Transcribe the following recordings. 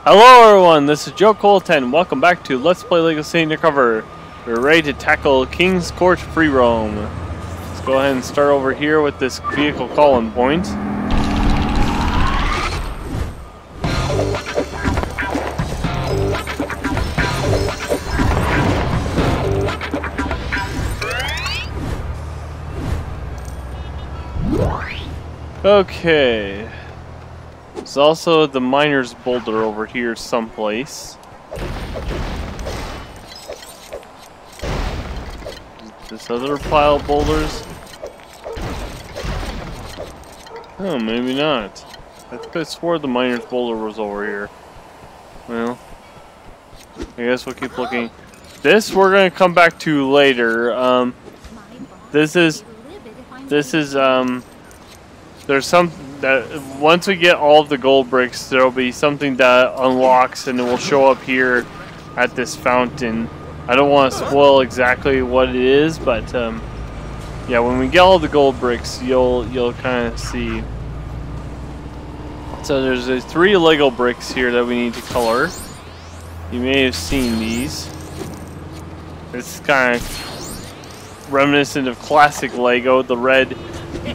Hello everyone, this is Joe Cole10. Welcome back to Let's Play Lego City Undercover. We're ready to tackle King's Court Free Roam. Let's go ahead and start over here with this vehicle call-in point. Okay. There's also the miner's boulder over here someplace. This other pile of boulders? Oh, maybe not. I think I swore the miner's boulder was over here. Well, I guess we'll keep looking. This we're gonna come back to later. This is there's some that once we get all of the gold bricks, there'll be something that unlocks and it will show up here at this fountain. I don't want to spoil exactly what it is, but yeah, when we get all the gold bricks, you'll kind of see. So there's 3 Lego bricks here that we need to color. You may have seen these. It's kind of reminiscent of classic Lego, the red,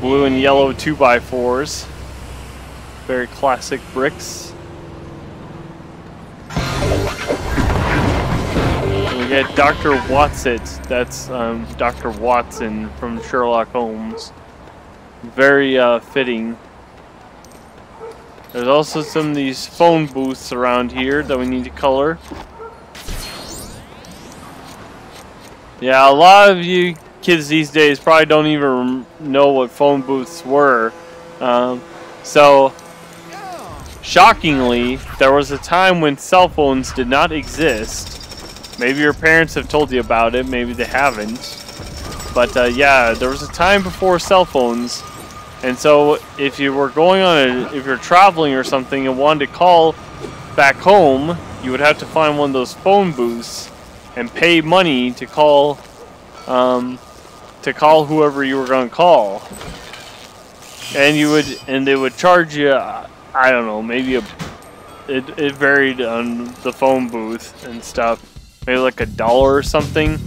blue, and yellow 2x4s. Very classic bricks. And we got Dr. Watson. That's Dr. Watson from Sherlock Holmes. Very fitting. There's also some of these phone booths around here that we need to color. Yeah, a lot of you kids these days probably don't even know what phone booths were. So, shockingly, there was a time when cell phones did not exist. Maybe your parents have told you about it, maybe they haven't. But yeah, there was a time before cell phones. And so, if you were going on if you're traveling or something and wanted to call back home, you would have to find one of those phone booths and pay money to call whoever you were going to call. And they would charge you, I don't know, maybe it varied on the phone booth and stuff, maybe like $1 or something,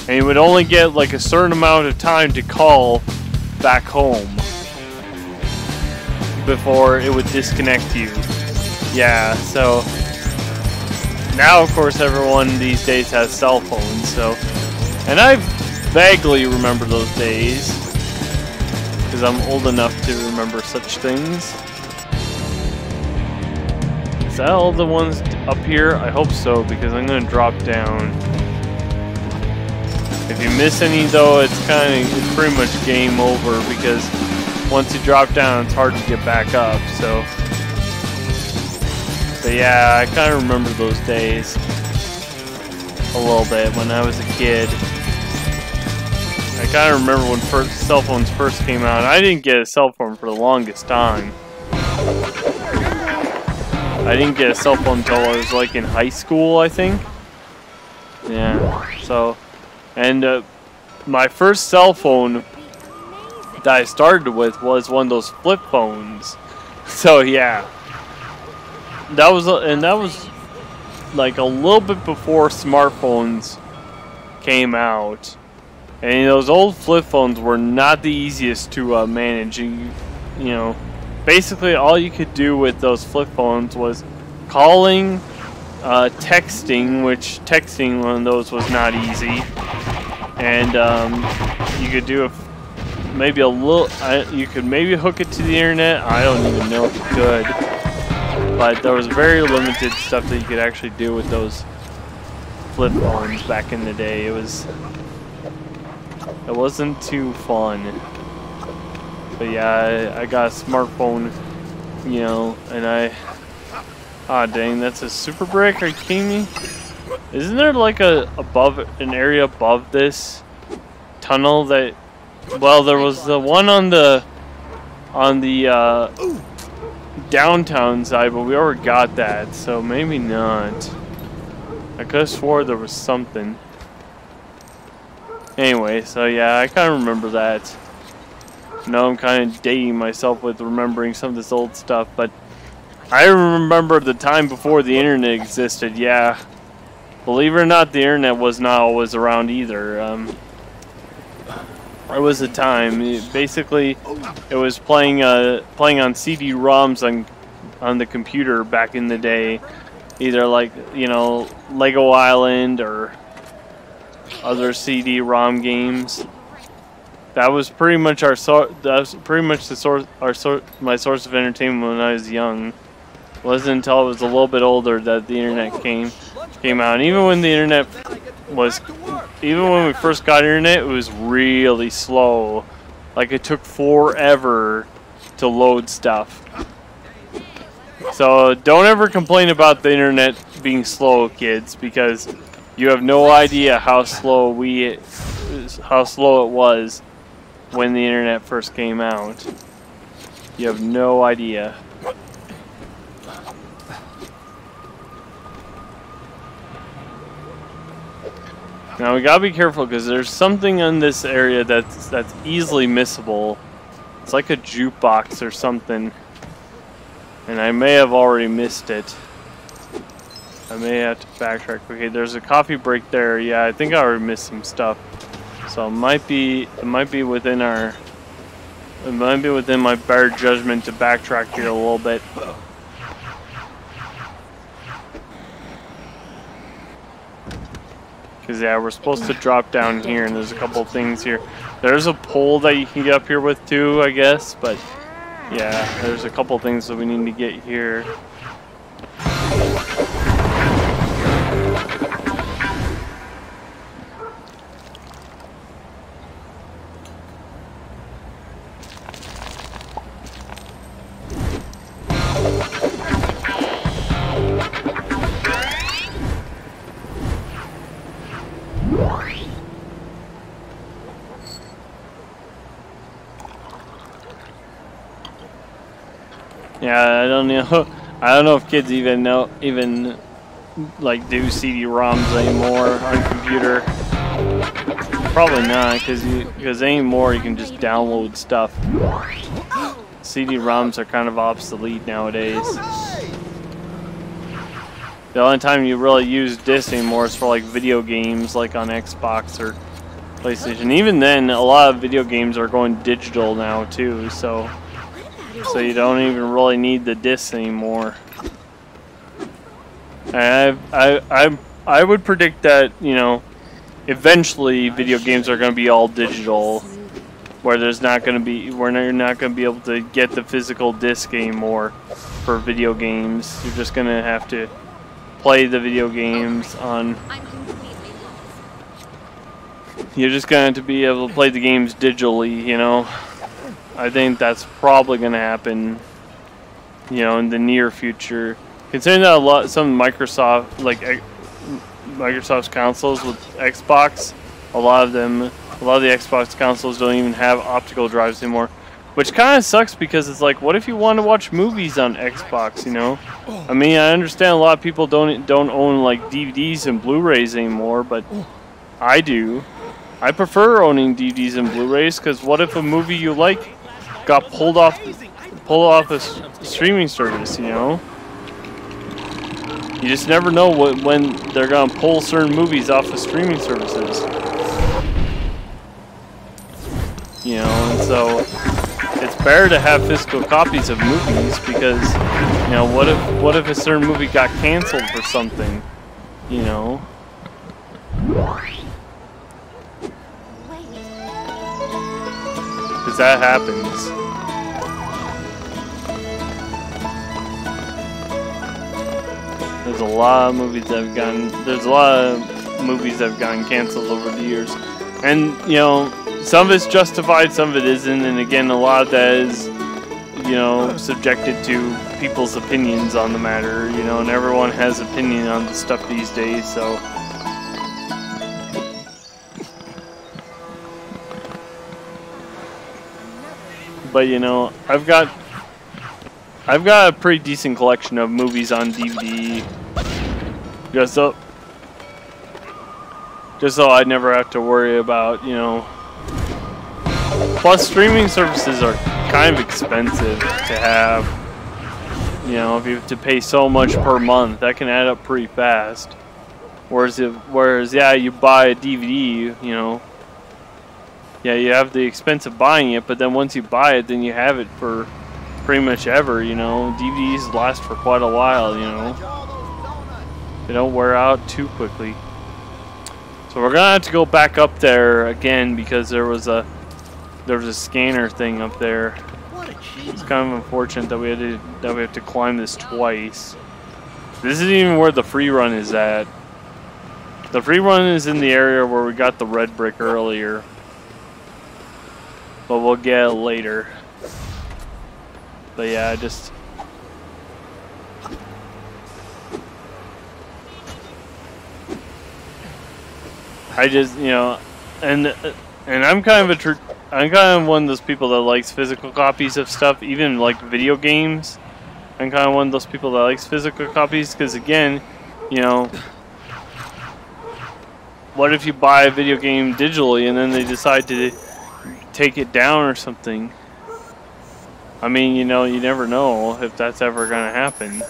and you would only get like a certain amount of time to call back home before it would disconnect you. Yeah, so now of course everyone these days has cell phones, so, and I vaguely remember those days because I'm old enough to remember such things. Is that all the ones up here? I hope so, because I'm going to drop down. If you miss any though, it's pretty much game over, because once you drop down it's hard to get back up. So, but yeah, I kind of remember those days a little bit when I was a kid. I kind of remember when cell phones first came out. I didn't get a cell phone for the longest time. I didn't get a cell phone until I was like in high school, I think. Yeah, so, and my first cell phone that I started with was one of those flip phones. So yeah, that was like a little bit before smartphones came out. And those old flip phones were not the easiest to manage. You know, basically all you could do with those flip phones was calling, texting, which texting one of those was not easy. And you could do maybe a little. You could maybe hook it to the internet. I don't even know if you could. But there was very limited stuff that you could actually do with those flip phones back in the day. It wasn't too fun. But yeah, I got a smartphone, you know, and ah, dang, that's a super brick. Are you kidding me? Isn't there like an area above this tunnel that? Well, there was the one on the downtown side, but we already got that, so maybe not. I could have swore there was something. Anyway, so yeah, I kind of remember that. Now I'm kind of dating myself with remembering some of this old stuff, but I remember the time before the internet existed. Yeah, believe it or not, the internet was not always around either. There was a time. Basically, it was playing on CD-ROMs on the computer back in the day, either like Lego Island or other CD-ROM games. That was pretty much my source of entertainment when I was young. It wasn't until I was a little bit older that the internet came out. And even when we first got internet, it was really slow. Like, it took forever to load stuff. So don't ever complain about the internet being slow, kids, because you have no idea how slow it was when the internet first came out. You have no idea. Now we gotta be careful because there's something in this area that's easily missable. It's like a jukebox or something, and I may have already missed it. I may have to backtrack. Okay, there's a coffee break there. Yeah, I think I already missed some stuff. So it might be within my better judgment to backtrack here a little bit. Because, yeah, we're supposed to drop down here, and there's a couple things here. There's a pole that you can get up here with, too, I guess. But, yeah, there's a couple things that we need to get here. Yeah, I don't know. I don't know if kids even like do CD-ROMs anymore on computer. Probably not, because anymore you can just download stuff. CD-ROMs are kind of obsolete nowadays. The only time you really use discs anymore is for like video games, like on Xbox or PlayStation. Even then, a lot of video games are going digital now too, so you don't even really need the discs anymore. And I would predict that, eventually video games are going to be all digital, where you're not going to be able to get the physical disc anymore for video games. You're just going to have to play the video games on. You're just going to be able to play the games digitally, I think that's probably going to happen, in the near future. Considering that some Microsoft's consoles with Xbox, a lot of the Xbox consoles don't even have optical drives anymore, which kind of sucks because it's like, what if you want to watch movies on Xbox? I mean, I understand a lot of people don't own like DVDs and Blu-rays anymore, but I do. I prefer owning DVDs and Blu-rays because what if a movie you like got pulled off a streaming service, You just never know when they're gonna pull certain movies off of streaming services. And so it's better to have physical copies of movies because, what if a certain movie got canceled for something, Because that happens. There's a lot of movies that have gotten canceled over the years. And, some of it's justified, some of it isn't, and again, a lot of that is, subjected to people's opinions on the matter, and everyone has opinion on the stuff these days, so. But, I've got a pretty decent collection of movies on DVD, just so I never have to worry about, Plus, streaming services are kind of expensive to have. You know, if you have to pay so much per month, that can add up pretty fast. Whereas yeah, you buy a DVD, you know, yeah, you have the expense of buying it, but then once you buy it, then you have it for pretty much ever, you know. DVDs last for quite a while, you know. They don't wear out too quickly. So we're gonna have to go back up there again because there was a scanner thing up there. It's kind of unfortunate that we have to climb this twice. This isn't even where the free run is at. The free run is in the area where we got the red brick earlier. But we'll get it later. But yeah, I just, you know, and I'm kind of one of those people that likes physical copies of stuff, even like video games. I'm kind of one of those people that likes physical copies because, again, you know, what if you buy a video game digitally and then they decide to take it down or something? I mean, you know, you never know if that's ever gonna happen.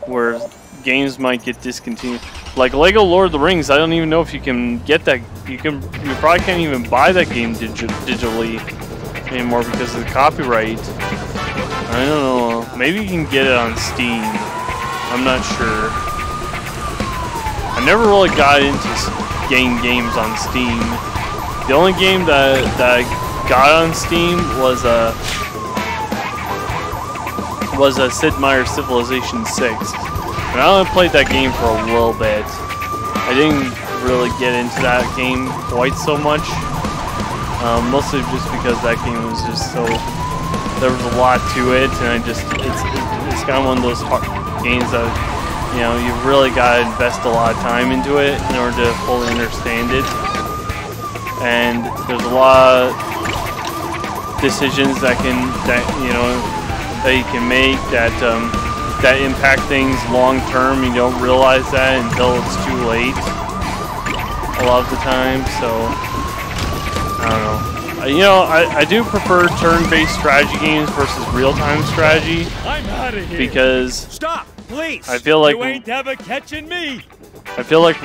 Where games might get discontinued. Like Lego Lord of the Rings, I don't even know if you can get that. You probably can't even buy that game digitally anymore because of the copyright. I don't know. Maybe you can get it on Steam. I'm not sure. I never really got into getting games on Steam. The only game that I got on Steam was a Sid Meier's Civilization 6. And I only played that game for a little bit. I didn't really get into that game quite so much. Mostly just because that game was just so... There was a lot to it, and it's kind of one of those games that, you know, you really got to invest a lot of time into it in order to fully understand it. And there's a lot of decisions that you can make that impact things long term. You don't realize that until it's too late a lot of the time. So I don't know. You know, I do prefer turn-based strategy games versus real-time strategy. I'm out of here. Because stop, please. I feel like you ain't ever catching me. I feel like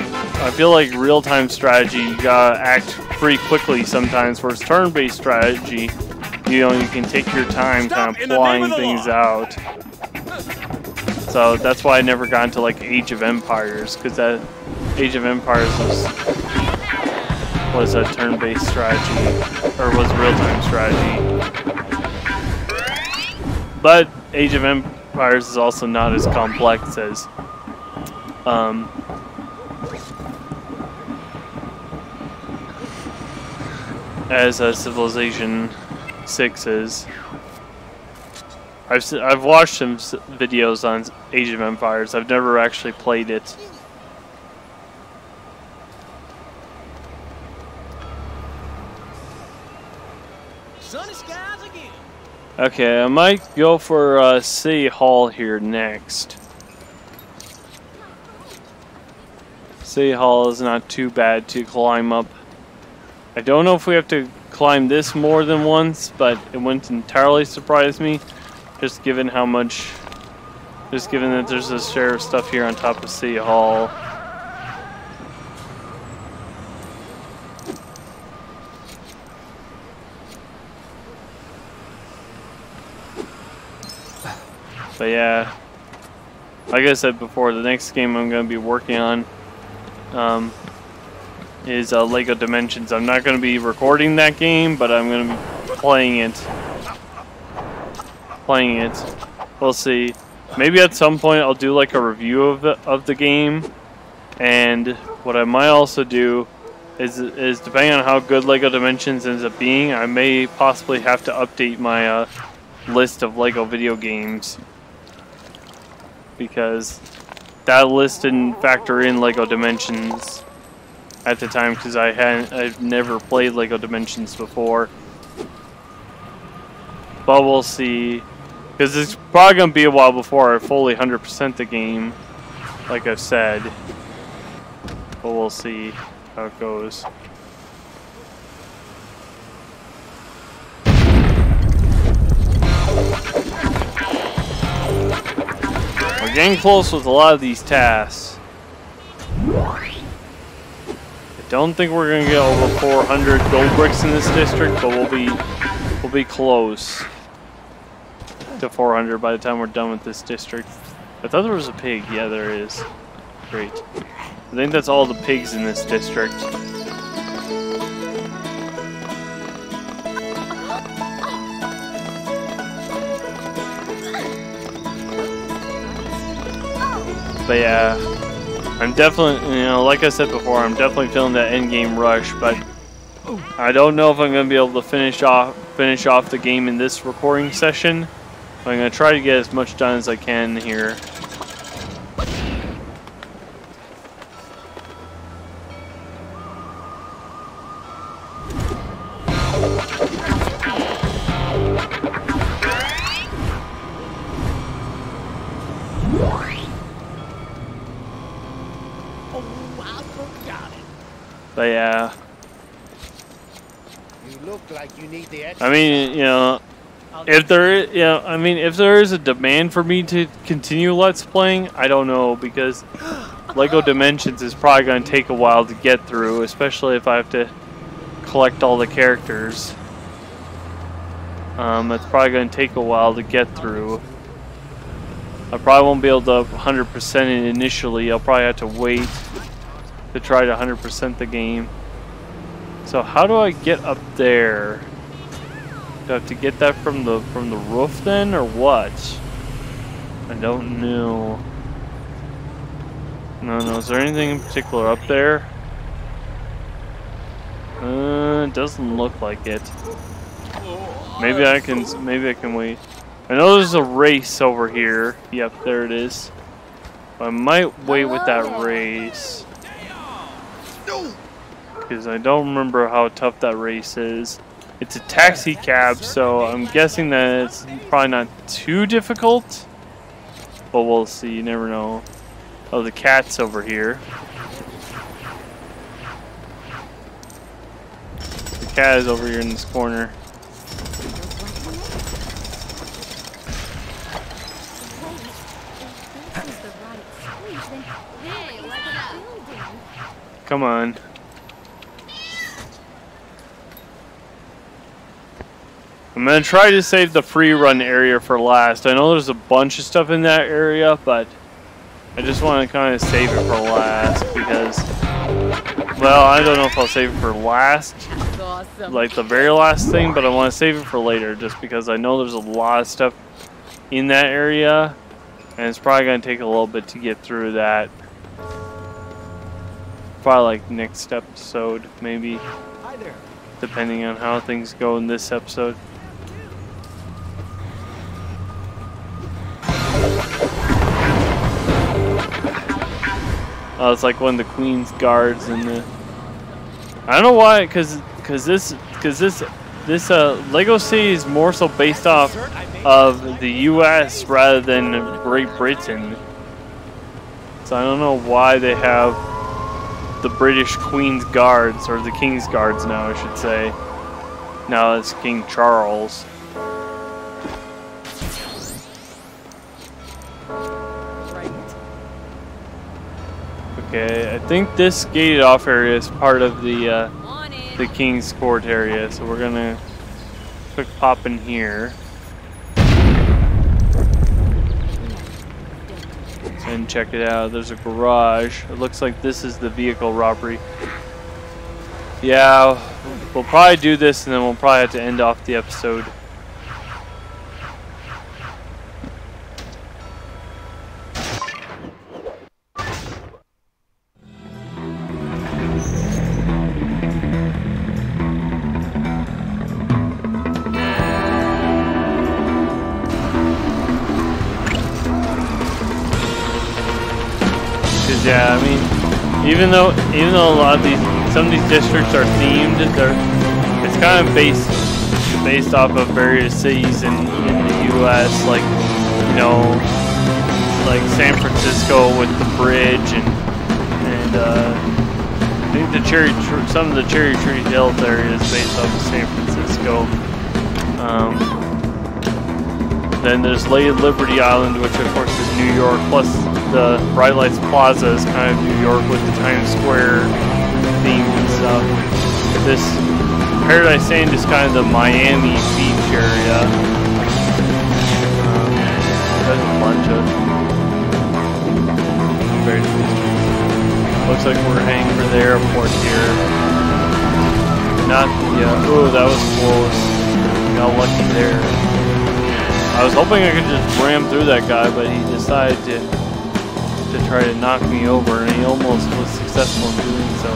real-time strategy, you gotta act pretty quickly sometimes. Whereas turn-based strategy, you know, you can take your time kind of plotting things out. So that's why I never got into like Age of Empires, because that Age of Empires was a turn-based strategy, or was real-time strategy. But Age of Empires is also not as complex as Civilization 6 is. I've watched some videos on Age of Empires. I've never actually played it. Sunny skies again. Okay, I might go for City Hall here next. City Hall is not too bad to climb up. I don't know if we have to climb this more than once, but it wouldn't entirely surprise me. Just given that there's a share of stuff here on top of City Hall. But yeah, like I said before, the next game I'm going to be working on is Lego Dimensions. I'm not going to be recording that game, but I'm going to be playing it. We'll see. Maybe at some point I'll do like a review of the game, and what I might also do is depending on how good Lego Dimensions ends up being, I may possibly have to update my list of Lego video games, because that list didn't factor in Lego Dimensions at the time, because I've never played Lego Dimensions before. But we'll see. Because it's probably going to be a while before I fully 100% the game, like I've said. But we'll see how it goes. getting close with a lot of these tasks. I don't think we're gonna get over 400 gold bricks in this district, but we'll be close to 400 by the time we're done with this district. I thought there was a pig. Yeah, there is. Great. I think that's all the pigs in this district. But yeah, I'm definitely, you know, like I said before, I'm definitely feeling that end game rush, but I don't know if I'm going to be able to finish off the game in this recording session. But I'm going to try to get as much done as I can here. But yeah, you look like you need the I mean, you know, if there is, I mean, if there is a demand for me to continue Let's Playing, I don't know, because Lego Dimensions is probably going to take a while to get through, especially if I have to collect all the characters. It's probably going to take a while to get through. I probably won't be able to 100% it initially. I'll probably have to wait to try to 100% the game. So how do I get up there? Do I have to get that from the roof then, or what? I don't know. No, is there anything in particular up there? It doesn't look like it. Maybe I can wait. I know there's a race over here. Yep, there it is. I might wait with that race, because I don't remember how tough that race is. It's a taxi cab, so I'm guessing that it's probably not too difficult, but we'll see. You never know. Oh, the cat's over here. The cat is over here in this corner. Come on. I'm gonna try to save the free run area for last. I know there's a bunch of stuff in that area, but I just want to kind of save it for last because, well, I don't know if I'll save it for last, like the very last thing, but I want to save it for later just because I know there's a lot of stuff in that area, and it's probably gonna take a little bit to get through that. Probably like next episode, maybe, depending on how things go in this episode. Oh, it's like one of the Queen's guards in the. I don't know why, because this Lego City is more so based off of the U.S. rather than Great Britain. So I don't know why they have the British Queen's Guards, or the King's Guards now, I should say. Now it's King Charles. Okay, I think this gated off area is part of the King's Court area, so we're gonna quick pop in here and check it out. There's a garage. It looks like this is the vehicle robbery. Yeah, we'll probably do this and then we'll probably have to end off the episode. Yeah, I mean, even though a lot of some of these districts are themed, it's kind of based off of various cities in the U.S. Like, you know, like San Francisco with the bridge, and I think some of the Cherry Tree Hills area is based off of San Francisco. Then there's Liberty Island, which of course is New York. Plus, the Bright Lights Plaza is kind of New York with the Times Square theme and stuff. This Paradise Sand is kind of the Miami Beach area. There's a bunch of various districts. Looks like we're heading for the airport here. Not, yeah, ooh, that was close. Got lucky there. I was hoping I could just ram through that guy, but he decided to try to knock me over, and he almost was successful in doing so.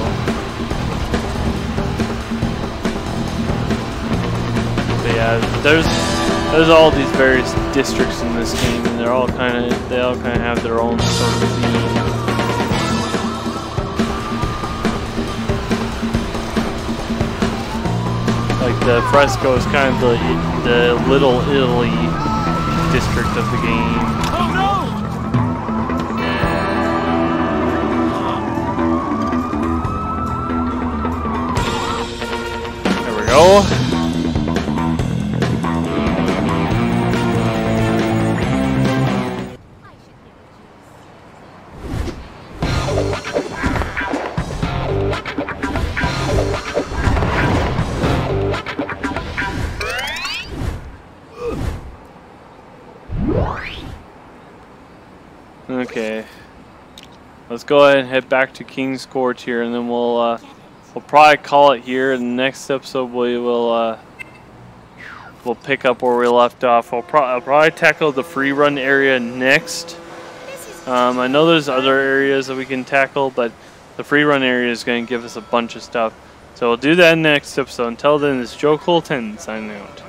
But yeah, there's all these various districts in this game, and they all kind of have their own sort of theme. Like the Fresco is kind of the Little Italy district of the game. Oh no! There we go. Okay, let's go ahead and head back to King's Court here, and then we'll probably call it here. In the next episode, we'll pick up where we left off. I'll probably tackle the free run area next. I know there's other areas that we can tackle, but the free run area is going to give us a bunch of stuff. So we'll do that in the next episode. Until then, it's Joe Colton signing out.